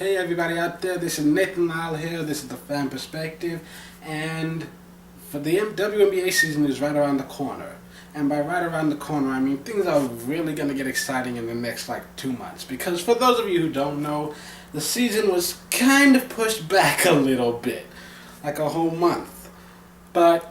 Hey everybody out there, this is Nathan Lyle here, this is the Fan Perspective, and for the WNBA season is right around the corner. And by right around the corner, I mean things are really going to get exciting in the next 2 months. Because for those of you who don't know, the season was kind of pushed back a little bit, like a whole month. But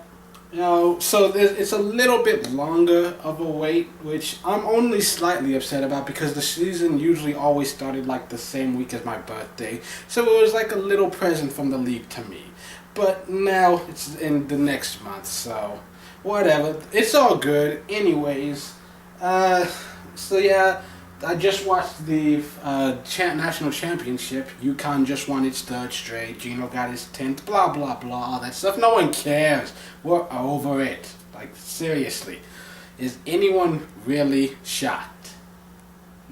so it's a little bit longer of a wait, which I'm only slightly upset about because the season usually always started the same week as my birthday. So it was like a little present from the league to me. But now it's in the next month, so whatever. It's all good. Anyways, so yeah, I just watched the national championship. UConn just won its third straight. Gino got his 10th. Blah, blah, blah. All that stuff. No one cares. We're over it. Seriously. Is anyone really shocked?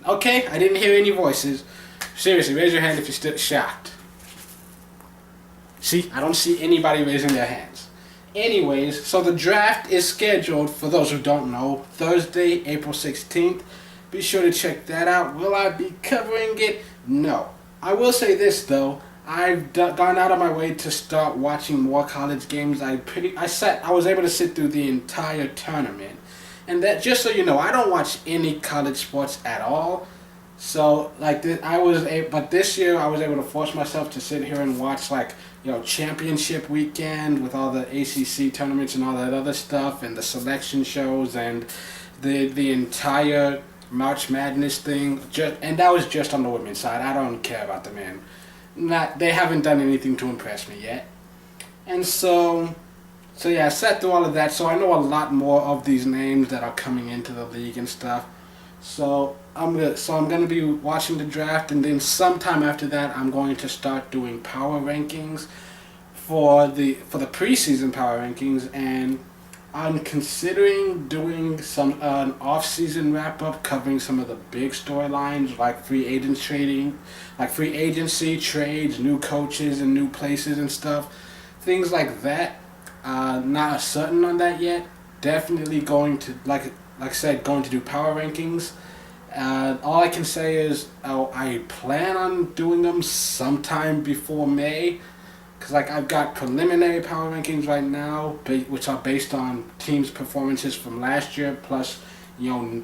Okay, I didn't hear any voices. Seriously, raise your hand if you're still shocked. See, I don't see anybody raising their hands. Anyways, so the draft is scheduled, for those who don't know, Thursday, April 16th. Be sure to check that out. Will I be covering it? No. I will say this though. I've gone out of my way to start watching more college games. I was able to sit through the entire tournament, and that, just so you know, I don't watch any college sports at all. So but this year I was able to force myself to sit here and watch championship weekend with all the ACC tournaments and all that other stuff, and the selection shows and the entire March Madness thing, and that was just on the women's side. I don't care about the men. They haven't done anything to impress me yet. And so yeah, I sat through all of that, so I know a lot more of these names that are coming into the league and stuff. So I'm gonna be watching the draft, and then sometime after that, I'm going to start doing power rankings for the preseason power rankings, and I'm considering doing an off-season wrap-up covering some of the big storylines like free agency trades, new coaches and new places and stuff, things like that. Not certain on that yet. Definitely going to, like I said, going to do power rankings. All I can say is I plan on doing them sometime before May. Because I've got preliminary power rankings right now, which are based on teams' performances from last year, plus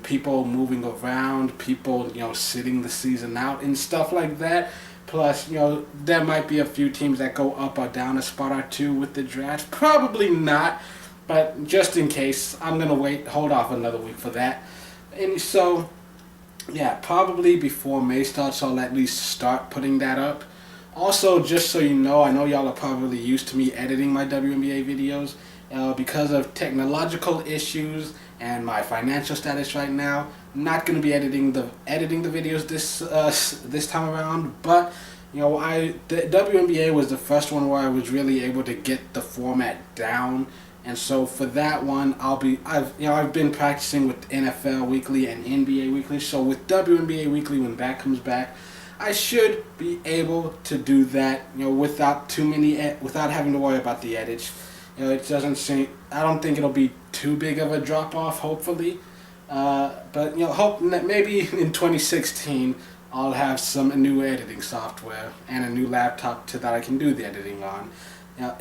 people moving around, people sitting the season out and stuff like that. Plus there might be a few teams that go up or down a spot or two with the draft. Probably not, but just in case, I'm gonna hold off another week for that. And so yeah, probably before May starts, I'll at least start putting that up. Also, just so you know, I know y'all are probably used to me editing my WNBA videos. Because of technological issues and my financial status right now, I'm not going to be editing the videos this time around. But the WNBA was the first one where I was really able to get the format down. And so for that one, I've been practicing with NFL Weekly and NBA Weekly. So with WNBA Weekly, when that comes back, I should be able to do that, without having to worry about the edits. It doesn't seem, I don't think it'll be too big of a drop off, hopefully. But maybe in 2016 I'll have some new editing software and a new laptop that I can do the editing on.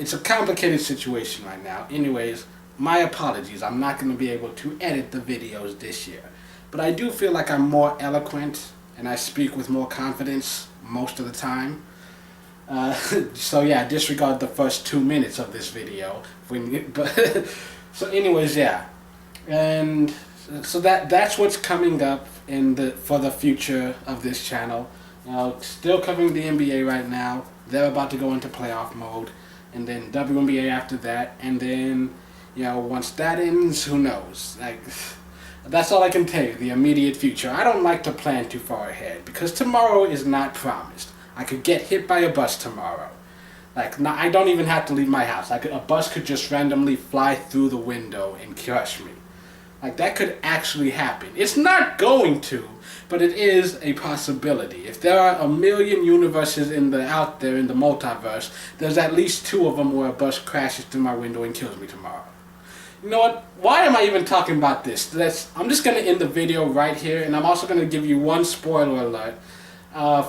It's a complicated situation right now. Anyways, my apologies. I'm not going to be able to edit the videos this year. But I do feel like I'm more eloquent and I speak with more confidence most of the time. So yeah, disregard the first 2 minutes of this video. So anyways, yeah. And so that's what's coming up for the future of this channel. Still covering the NBA right now. They're about to go into playoff mode. And then WNBA after that. And then, once that ends, who knows? That's all I can tell you, the immediate future. I don't like to plan too far ahead because tomorrow is not promised. I could get hit by a bus tomorrow. I don't even have to leave my house. A bus could just randomly fly through the window and crush me. That could actually happen. It's not going to, but it is a possibility. If there are a million universes out there in the multiverse, there's at least 2 of them where a bus crashes through my window and kills me tomorrow. You know what? Why am I even talking about this? I'm just going to end the video right here, and I'm also going to give you one spoiler alert.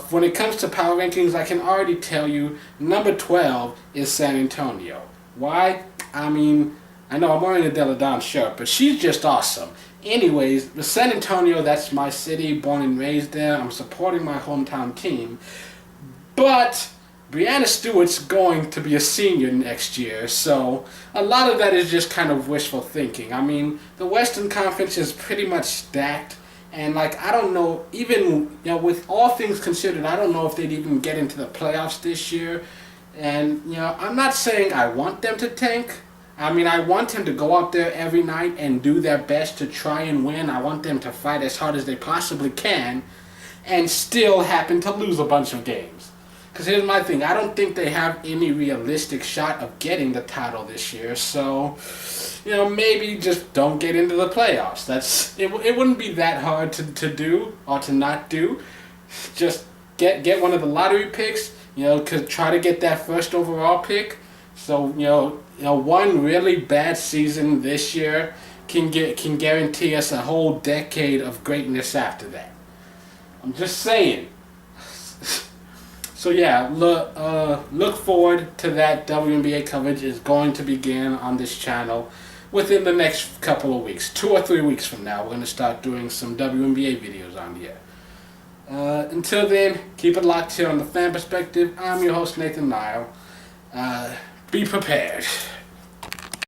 When it comes to power rankings, I can already tell you number 12 is San Antonio. Why? I mean, I know I'm wearing a Delle Donne shirt, but she's just awesome. Anyways, the San Antonio, that's my city, born and raised there. I'm supporting my hometown team. But Brianna Stewart's going to be a senior next year, so a lot of that is just kind of wishful thinking. I mean, the Western Conference is pretty much stacked, and like I don't know, even with all things considered, I don't know if they'd even get into the playoffs this year. And I'm not saying I want them to tank. I mean, I want them to go out there every night and do their best to try and win. I want them to fight as hard as they possibly can, and still happen to lose a bunch of games. Because here's my thing, I don't think they have any realistic shot of getting the title this year, so, maybe just don't get into the playoffs. It wouldn't be that hard to do, or to not do. Just get one of the lottery picks, try to get that first overall pick. So, one really bad season this year can guarantee us a whole decade of greatness after that. I'm just saying. So yeah, look forward to that. WNBA coverage is going to begin on this channel within the next couple of weeks. 2 or 3 weeks from now, we're going to start doing some WNBA videos on here. Until then, keep it locked here on The Fan Perspective. I'm your host, Nathan Nile. Be prepared.